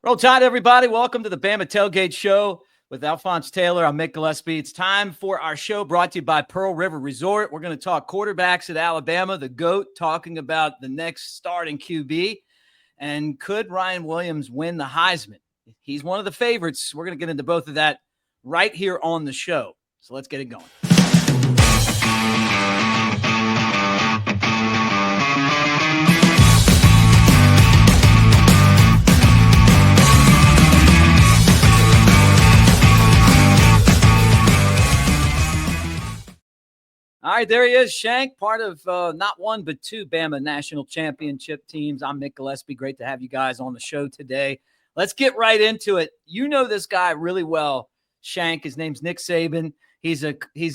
Roll Tide, everybody. Welcome to the Bama Tailgate Show with Alphonse Taylor. I'm Mick Gillespie. It's time for our show brought to you by Pearl River Resort. We're going to talk quarterbacks at Alabama, the GOAT, talking about the next starting QB. And could Ryan Williams win the Heisman? He's one of the favorites. We're going to get into both of that right here on the show. So let's get it going. All right, there he is, Shank, part of not one but two Bama national championship teams. I'm Mick Gillespie. Great to have you guys on the show today. Let's get right into it. You know this guy really well, Shank. His name's Nick Saban. He's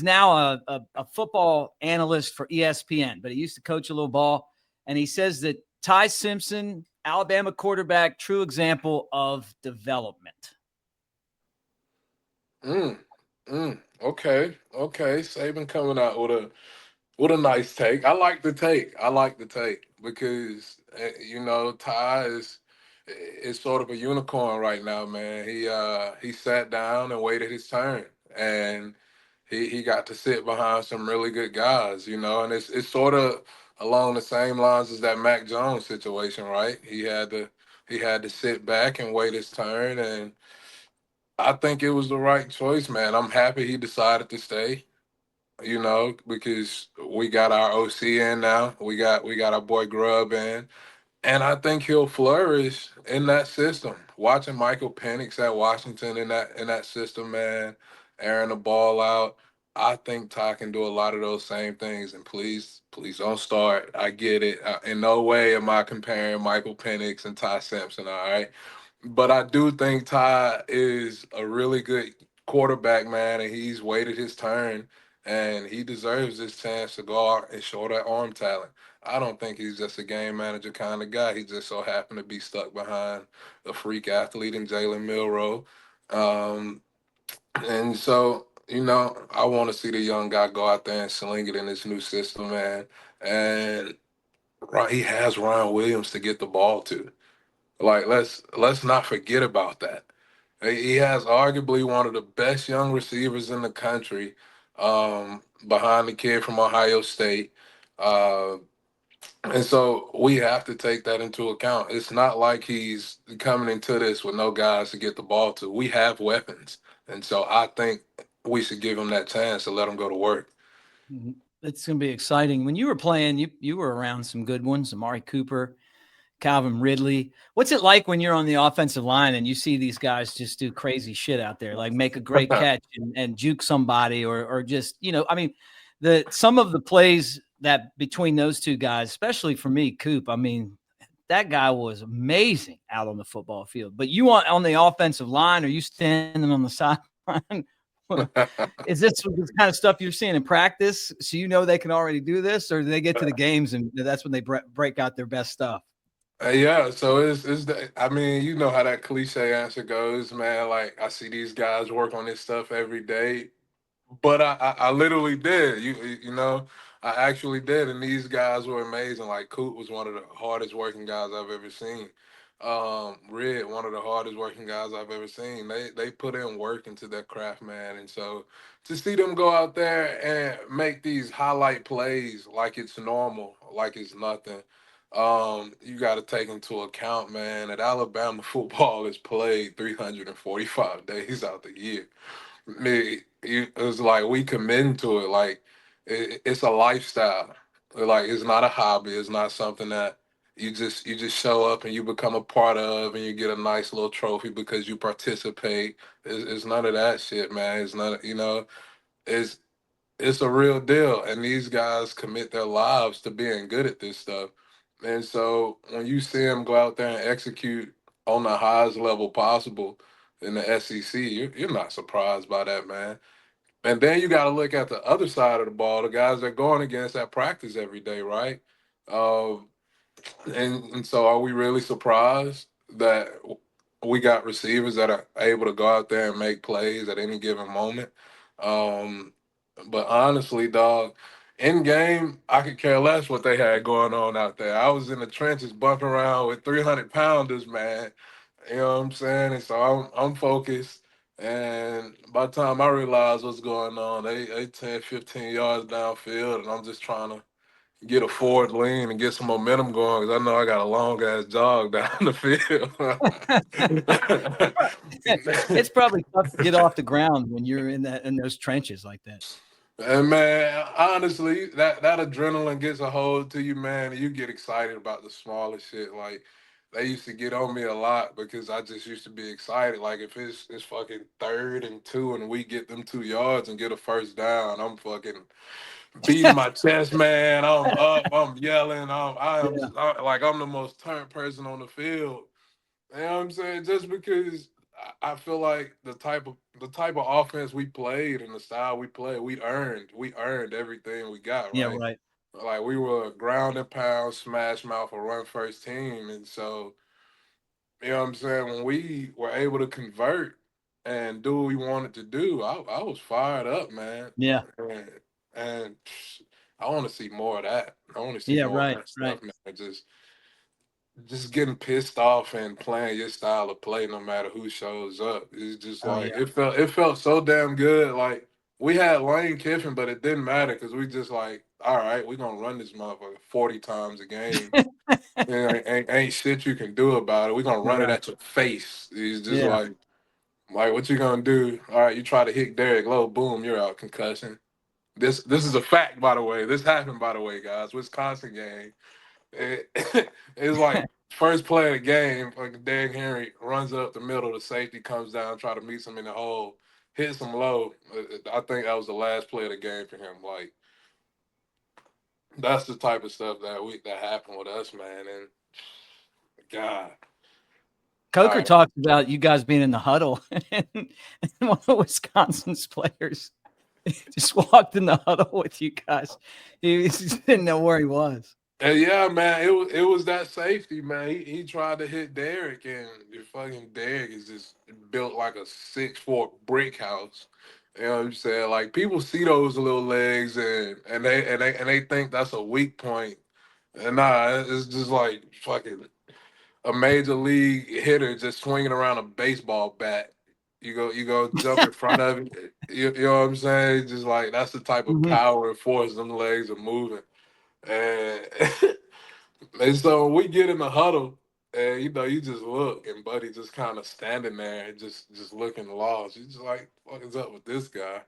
now a football analyst for ESPN, but he used to coach a little ball. And he says that Ty Simpson, Alabama quarterback, true example of development. Okay. Saban coming out with a nice take. I like the take because Ty is sort of a unicorn right now, man. He sat down and waited his turn, and he got to sit behind some really good guys, and it's sort of along the same lines as that Mac Jones situation, right? He had to sit back and wait his turn, and I think it was the right choice, man. I'm happy he decided to stay, because we got our OC in now. We got our boy Grubb in. And I think he'll flourish in that system. Watching Michael Penix at Washington in that system, man, airing the ball out. I think Ty can do a lot of those same things. And please don't start. I get it. In no way am I comparing Michael Penix and Ty Simpson, all right? But I do think Ty is a really good quarterback, man, and he's waited his turn, and he deserves this chance to go out and show that arm talent. I don't think he's just a game manager kind of guy. He just so happened to be stuck behind a freak athlete in Jalen Milroe. Um, and so, I want to see the young guy go out there and sling it in this new system, man. And he has Ryan Williams to get the ball to. Like let's not forget about that. He has arguably one of the best young receivers in the country, behind the kid from Ohio State. Uh, and so we have to take that into account. It's not like he's coming into this with no guys to get the ball to. We have weapons. And so I think we should give him that chance to let him go to work. It's going to be exciting. When you were playing, you were around some good ones, Amari Cooper, Calvin Ridley. What's it like when you're on the offensive line and you see these guys just do crazy shit out there, like make a great catch and juke somebody or just, some of the plays that between those two guys, especially for me, Coop, that guy was amazing out on the football field. But you on the offensive line, are you standing on the sideline? Is this the kind of stuff you're seeing in practice? So they can already do this, or do they get to the games and that's when they break out their best stuff? Yeah, so you know how that cliche answer goes, man. Like I see these guys work on this stuff every day, but I literally did. I actually did, and these guys were amazing. Like Coop was one of the hardest working guys I've ever seen. Red, one of the hardest working guys I've ever seen. They put in work into their craft, man, and so to see them go out there and make these highlight plays like it's normal, like it's nothing. You got to take into account, man, that Alabama football is played 345 days out the year. It's like we committing to it. Like it's a lifestyle. Like it's not a hobby. It's not something that you just show up and you become a part of, and you get a nice little trophy because you participate. It's none of that shit, man. It's not. It's it's a real deal, and these guys commit their lives to being good at this stuff. And so when you see them go out there and execute on the highest level possible in the SEC, you're not surprised by that, man. And then you got to look at the other side of the ball, the guys they're going against at practice every day, right? Um, and so are we really surprised that we got receivers that are able to go out there and make plays at any given moment? Um, but honestly, dog, in game, I could care less what they had going on out there. I was in the trenches bumping around with 300 pounders, man. You know what I'm saying? And so I'm focused. And by the time I realize what's going on, they 10, 15 yards downfield, and I'm just trying to get a forward lean and get some momentum going because I know I got a long ass jog down the field. It's probably tough to get off the ground when you're in those trenches like that. And man, honestly, that adrenaline gets a hold to you, man, and you get excited about the smaller shit. Like they used to get on me a lot because I just used to be excited. Like if it's fucking 3rd and 2 and we get them 2 yards and get a first down, I'm fucking beating my chest, man. I'm up, I'm yelling, Yeah, like I'm the most turned person on the field. You know what I'm saying? Just because I feel like the type of offense we played and the style we played, we earned everything we got, yeah, right? right. Like we were a ground and pound, smash mouth, or run first team, and so you know what I'm saying. When we were able to convert and do what we wanted to do, I was fired up, man, Yeah, and I want to see more of that. I want to see yeah, more of right, that right. stuff, man. Just getting pissed off and playing your style of play no matter who shows up. It's just Oh like yeah, it felt so damn good. Like we had Lane Kiffin, but it didn't matter because we just like, all right, we're gonna run this motherfucker 40 times a game. Ain't shit you can do about it. We're gonna run it right. at your face. It's just Yeah, like what you gonna do? All right, you try to hit Derrick Low, boom, you're out, concussion. This is a fact, by the way. This happened, by the way, guys. Wisconsin game. It, it's like first play of the game, like Derrick Henry runs up the middle, the safety comes down, try to meet him in the hole, hits him low. I think that was the last play of the game for him. Like that's the type of stuff that happened with us, man. And God, all Coker right. talked about you guys being in the huddle, and one of Wisconsin's players just walked in the huddle with you guys. He just didn't know where he was. And yeah, man, it was that safety, man. He tried to hit Derrick, and the fucking Derrick is just built like a 6'4" brick house. You know what I'm saying? Like people see those little legs, and they think that's a weak point. And nah, it's just like fucking a major league hitter just swinging around a baseball bat. You go jump in front of it. You know what I'm saying? Just like that's the type of Mhm. power and force them legs are moving. And and so we get in the huddle, and you just look, and Buddy just kind of standing there, and just looking lost. You just like, what is up with this guy?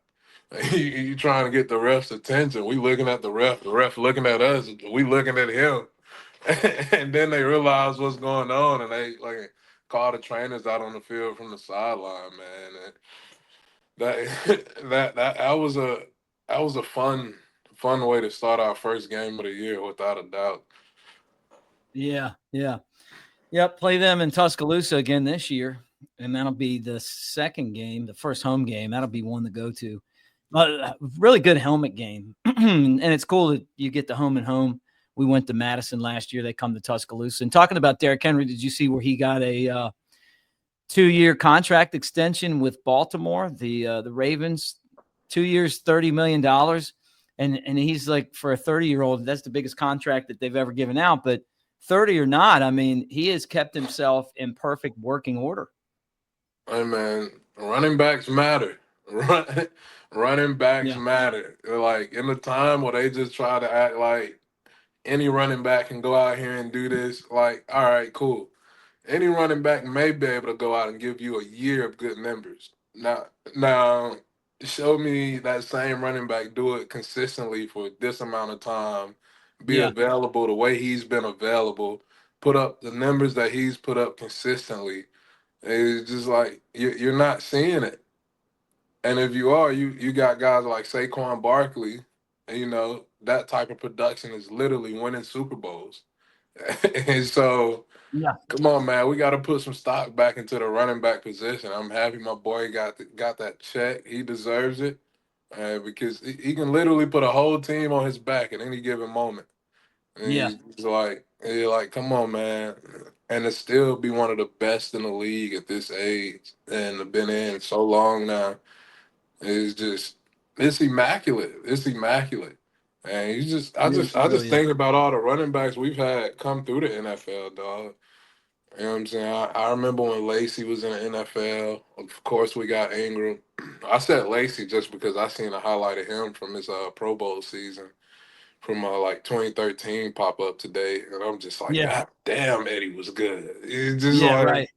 You trying to get the ref's attention. We looking at the ref looking at us, we looking at him. And then they realize what's going on, and they like call the trainers out on the field from the sideline, man. And that was a fun way to start our first game of the year, without a doubt. Yeah, yeah. Yep, play them in Tuscaloosa again this year, and that'll be the second game, the first home game. That'll be one to go to. Really good helmet game, and it's cool that you get the home and home. We went to Madison last year. They come to Tuscaloosa. And talking about Derrick Henry, did you see where he got a 2-year contract extension with Baltimore, the Ravens? 2 years, $30 million, and he's like, for a 30-year-old, that's the biggest contract that they've ever given out. But 30 or not, I mean, he has kept himself in perfect working order. Hey man, running backs matter. Run, running backs Yeah, matter. Like in the time where they just try to act like any running back can go out here and do this. Like, all right, cool. Any running back may be able to go out and give you a year of good numbers. Now, show me that same running back do it consistently for this amount of time, be yeah, available the way he's been available, put up the numbers that he's put up consistently. It's just like you're not seeing it. And if you are, you got guys like Saquon Barkley, and that type of production is literally winning Super Bowls. And so, yeah, come on, man, we got to put some stock back into the running back position. I'm happy my boy got that check. He deserves it, because he can literally put a whole team on his back at any given moment. And yeah, you're like, come on, man. And to still be one of the best in the league at this age and have been in so long now is just it's immaculate. It's immaculate. And I it is. just It I just really is. think about all the running backs we've had come through the NFL, dog. You know what I'm saying? I remember when Lacey was in the NFL. Of course, we got Ingram. I said Lacey just because I seen a highlight of him from his Pro Bowl season from like 2013 pop up today, and I'm just like, Yeah. God damn, Eddie was good. He's just Yeah. like Right.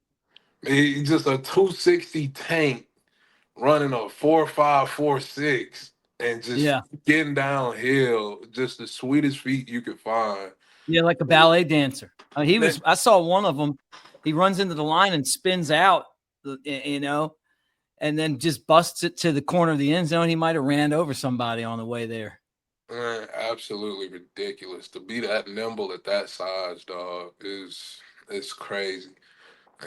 he just a 260 tank running a 4.5, 4.6, and just Yeah. getting downhill, just the sweetest feet you could find. Yeah. Like a ballet dancer. I saw one of them. He runs into the line and spins out, you know, and then just busts it to the corner of the end zone. He might have ran over somebody on the way there. Man, absolutely ridiculous to be that nimble at that size, dog. Is it's crazy.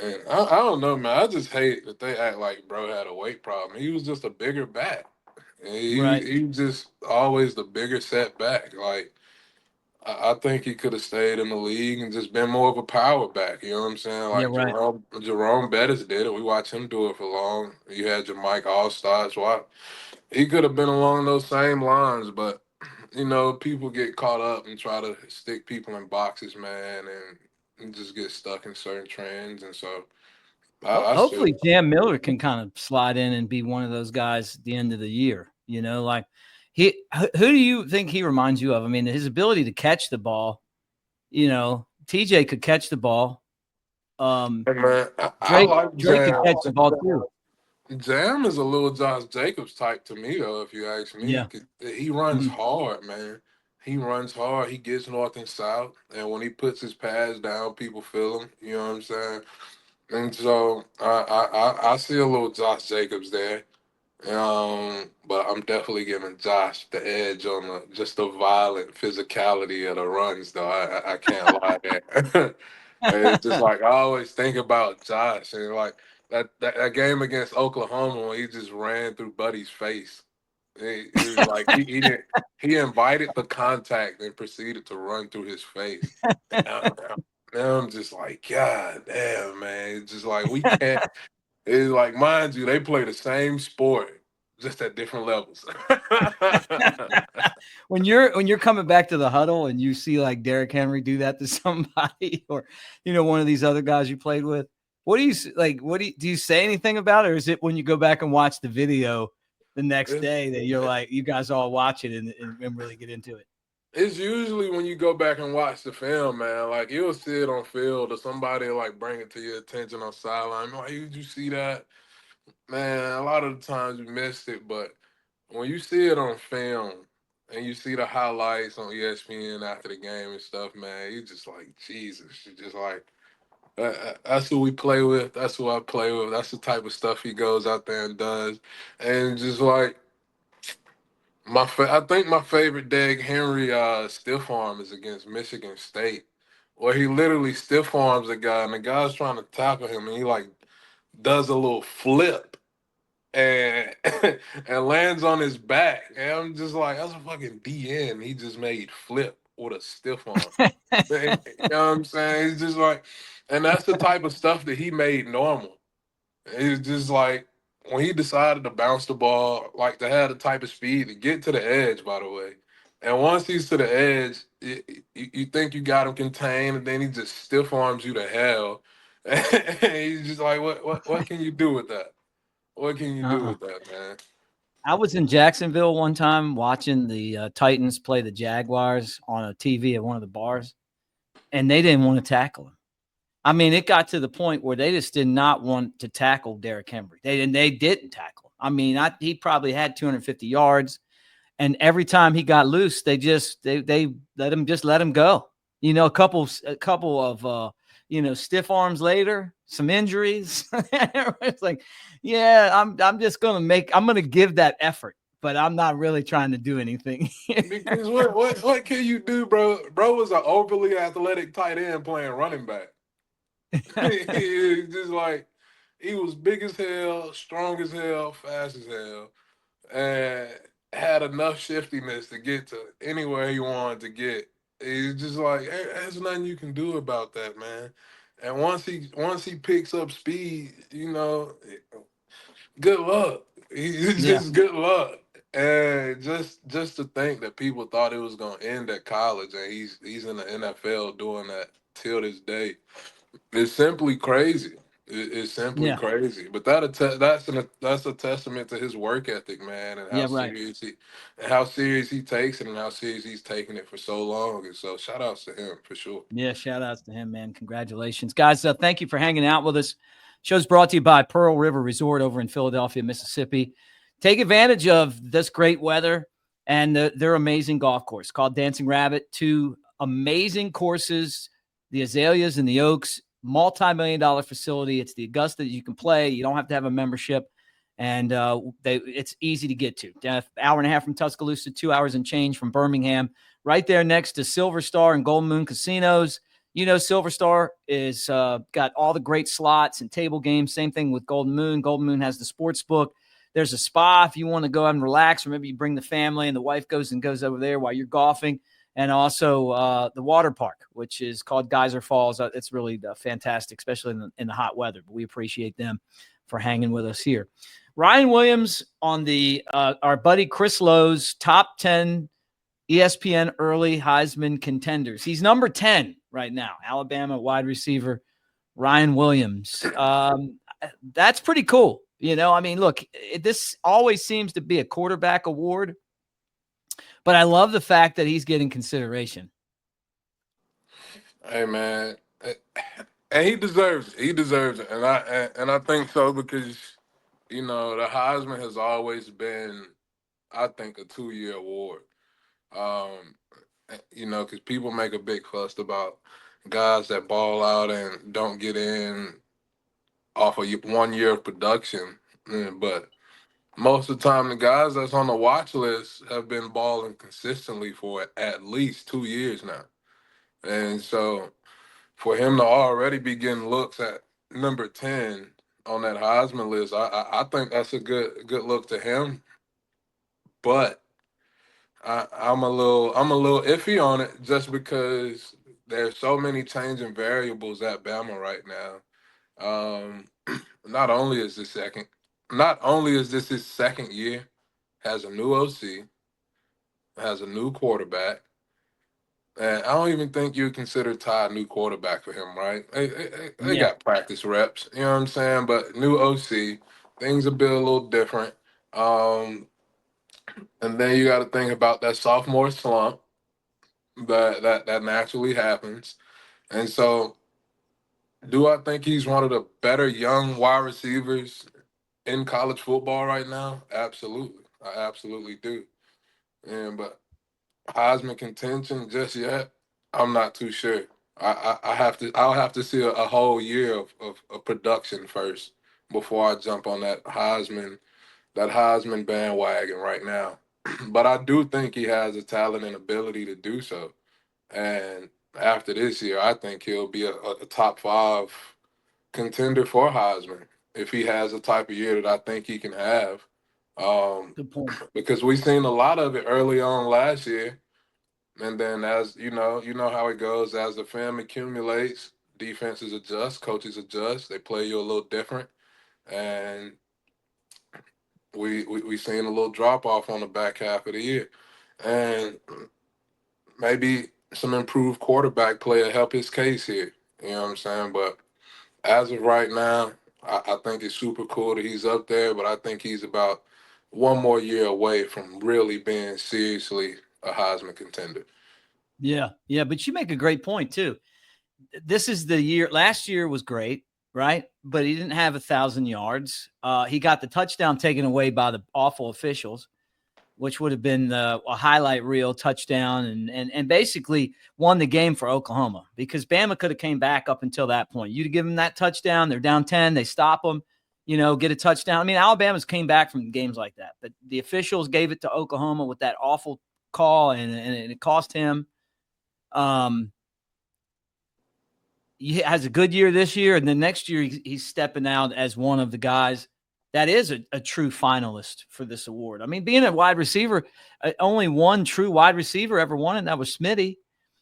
And I don't know, man. I just hate that they act like bro had a weight problem. He was just a bigger back. And Right. he just always the bigger setback. Like I think he could have stayed in the league and just been more of a power back. You know what I'm saying? Yeah. Like Right. Jerome Bettis did it. We watched him do it for long. You had your Mike Allstars. Why he could have been along those same lines, but people get caught up and try to stick people in boxes, man, and just get stuck in certain trends. And so I still, Hopefully, Jam Miller can kind of slide in and be one of those guys at the end of the year. Like who do you think he reminds you of? I mean, his ability to catch the ball. TJ could catch the ball. hey, man, I Drake like Drake could Jam. catch the ball too. Jam is a little Josh Jacobs type to me, though, if you ask me. Yeah. 'Cause he runs Mhm. hard, man. He runs hard. He gets north and south. And when he puts his pads down, people feel him. You know what I'm saying? And so I see a little Josh Jacobs there. But I'm definitely giving Josh the edge on just the violent physicality of the runs, though. I can't lie there. It's just like I always think about Josh and like that game against Oklahoma when he just ran through Buddy's face. It was like he didn't he invited the contact and proceeded to run through his face. Now, now I'm just like, God damn, man. It's just like we can't. It's like, mind you, they play the same sport, just at different levels. When you're coming back to the huddle and you see like Derrick Henry do that to somebody, or one of these other guys you played with, what do you like? Do you say anything about it, or is it when you go back and watch the video the next it's, day that you're like, you guys all watch it and really get into it? it's usually when you go back and watch the film, man. Like you'll see it on field, or somebody will, like bring it to your attention on sideline. Like, did you see that? Man, a lot of the times you missed it, but when you see it on film and you see the highlights on ESPN after the game and stuff, man, you just like Jesus. You just like that's who we play with. That's who I play with. That's the type of stuff he goes out there and does. And just like I think my favorite Derrick Henry stiff arm is against Michigan State, where he literally stiff arms a guy and the guy's trying to tackle him and he like does a little flip and and lands on his back. And I'm just like, that's a fucking DN. He just made flip with a stiff arm. You know what I'm saying? It's just like, and that's the type of stuff that he made normal. It's just like when he decided to bounce the ball, like to have the type of speed to get to the edge, by the way. And once he's to the edge, you think you got him contained, and then he just stiff arms you to hell. And he's just like, what can you do with that? What can you do Uh-uh. with that, man? I was in Jacksonville one time watching the Titans play the Jaguars on a TV at one of the bars, and they didn't want to tackle him. I mean, it got to the point where they just did not want to tackle Derrick Henry. They didn't tackle him. I mean, he probably had 250 yards, and every time he got loose, they let him go. A couple of stiff arms later, some injuries. It's like, yeah, I'm gonna give that effort, but I'm not really trying to do anything. Because what can you do, bro? Bro was an overly athletic tight end playing running back. He just like he was big as hell, strong as hell, fast as hell, and had enough shiftiness to get to anywhere he wanted to get. It's just like there's nothing you can do about that, man. And once he picks up speed, good luck. It's Yeah, just good luck. And just to think that people thought it was gonna end at college, and he's in the NFL doing that till this day. It's simply crazy. It's simply Yeah. crazy. But that's a testament to his work ethic, man, and Yeah. Right. how serious he takes it, and how serious he's taken it for so long. And so, shout outs to him for sure. Yeah. Shout outs to him, man. Congratulations, guys. Thank you for hanging out with us. Show's brought to you by Pearl River Resort over in Philadelphia, Mississippi. Take advantage of this great weather and their amazing golf course called Dancing Rabbit. Two amazing courses, the Azaleas and the Oaks, multi-million-dollar facility. It's the Augusta that you can play. You don't have to have a membership, and it's easy to get to. Hour and a half from Tuscaloosa, 2 hours and change from Birmingham, right there next to Silver Star and Golden Moon casinos. You know, Silver Star is got all the great slots and table games. Same thing with Golden Moon. Golden Moon has the sports book. There's a spa if you want to go out and relax, or maybe you bring the family and the wife goes over there while you're golfing. And also the water park, which is called Geyser Falls. It's really fantastic, especially in the hot weather. But we appreciate them for hanging with us here. Ryan Williams on the our buddy Chris Lowe's top 10 ESPN early Heisman contenders. He's number 10 right now. Alabama wide receiver Ryan Williams. That's pretty cool. You know, I mean, look, this always seems to be a quarterback award, but I love the fact that he's getting consideration. Hey, man, and he deserves it. He deserves it, and I think so because you know the Heisman has always been, I think, a 2-year award. Um, you know, because people make a big fuss about guys that ball out and don't get in off of 1 year of production. But most of the time, the guys that's on the watch list have been balling consistently for at least 2 years now. And so for him to already be getting looks at number 10 on that Heisman list, I think that's a good look to him. But I'm a little iffy on it just because there's so many changing variables at Bama right now. Um, not only is this second, not only is this his second year, has a new OC, has a new quarterback, and I don't even think you would consider Ty a new quarterback for him, right? They Yeah. got practice reps, you know what I'm saying? But new OC, things will be a little different. Um, and then you got to think about that sophomore slump that naturally happens. And so, do I think he's one of the better young wide receivers in college football right now? Absolutely, I absolutely do. And but Heisman contention just yet, I'm not too sure. I'll have to see a whole year of production first before I jump on that Heisman bandwagon right now. But I do think he has the talent and ability to do so. And after this year, I think he'll be a top 5 contender for Heisman if he has the type of year that I think he can have. Good point. Because we've seen a lot of it early on last year. And then as you know how it goes as the film accumulates, defenses adjust, coaches adjust, they play you a little different. And we seen a little drop off on the back half of the year. And maybe some improved quarterback play will help his case here. You know what I'm saying? But as of right now, I think it's super cool that he's up there, but I think he's about one more year away from really being seriously a Heisman contender. Yeah. Yeah. But you make a great point, too. This is the year. Last year was great, right? But he didn't have 1,000 yards. He got the touchdown taken away by the awful officials, which would have been a highlight reel touchdown and basically won the game for Oklahoma because Bama could have came back up until that point. You'd give them that touchdown. They're down 10. They stop them, get a touchdown. I mean, Alabama's came back from games like that, but the officials gave it to Oklahoma with that awful call, and it cost him. He has a good year this year, and then next year he's stepping out as one of the guys that is a true finalist for this award. I mean, being a wide receiver, only one true wide receiver ever won it, and that was Smitty.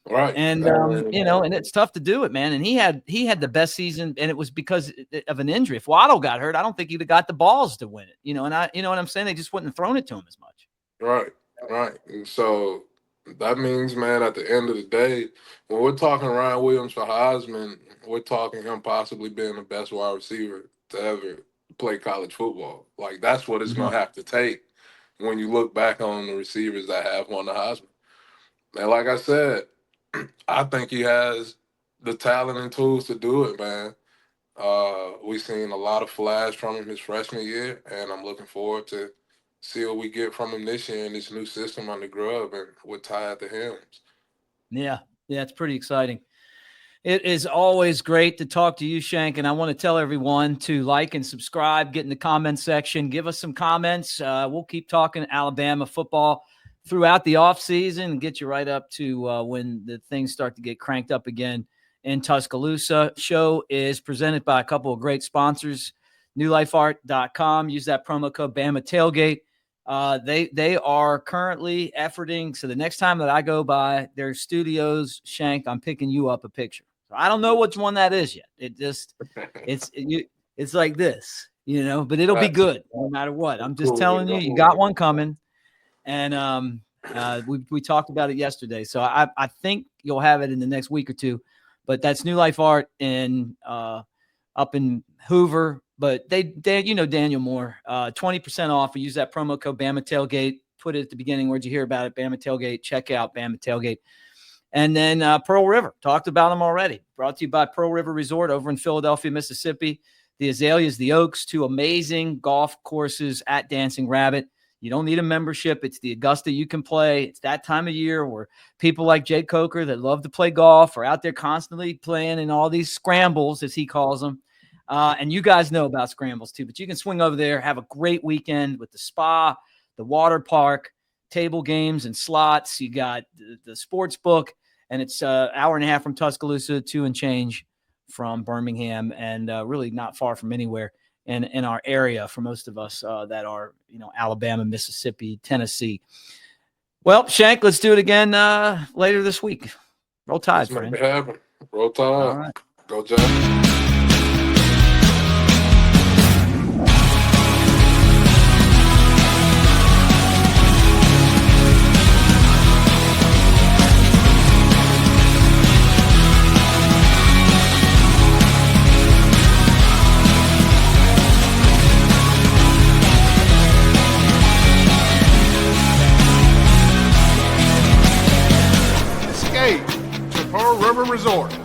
Right. And and it's tough to do it, man. And he had the best season, and it was because of an injury. If Waddle got hurt, I don't think he'd have got the balls to win it. You know what I'm saying? They just wouldn't have thrown it to him as much. Right. Right. And so That means, man, at the end of the day, when we're talking Ryan Williams for Heisman, we're talking him possibly being the best wide receiver to ever play college football. Like, that's what it's going to have to take when you look back on the receivers that have won the Heisman. And like I said, I think he has the talent and tools to do it, man. We've seen a lot of flash from him his freshman year, and I'm looking forward to see what we get from him this year in this new system under Grubb and with Ty at the helms. Yeah, it's pretty exciting. It is always great to talk to you, Shank, and I want to tell everyone to like and subscribe, get in the comment section, give us some comments. We'll keep talking Alabama football throughout the offseason and get you right up to when the things start to get cranked up again in Tuscaloosa. Show is presented by a couple of great sponsors, newlifeart.com. Use that promo code Bama Tailgate. They are currently efforting. So the next time that I go by their studios, Shank, I'm picking you up a picture. So I don't know which one that is yet. It's like this, but it'll be good no matter what. I'm just telling you, you got one coming. And we talked about it yesterday. So I think you'll have it in the next week or two. But that's New Life Art up in Hoover. But they Daniel Moore, 20% off. We use that promo code Bama Tailgate. Put it at the beginning. Where'd you hear about it? Bama Tailgate. Check out Bama Tailgate. And then Pearl River. Talked about them already. Brought to you by Pearl River Resort over in Philadelphia, Mississippi. The Azaleas, the Oaks, 2 amazing golf courses at Dancing Rabbit. You don't need a membership. It's the Augusta you can play. It's that time of year where people like Jake Coker that love to play golf are out there constantly playing in all these scrambles, as he calls them. And you guys know about scrambles too, but you can swing over there, have a great weekend with the spa, the water park, table games and slots. You got the sports book, and it's an hour and a half from Tuscaloosa, 2 and change from Birmingham, and really not far from anywhere in our area for most of us that are, Alabama, Mississippi, Tennessee. Well, Shank, let's do it again later this week. Roll Tide, friend. Make it happen. Roll Tide. All right. Go Jack. To Pearl River Resort.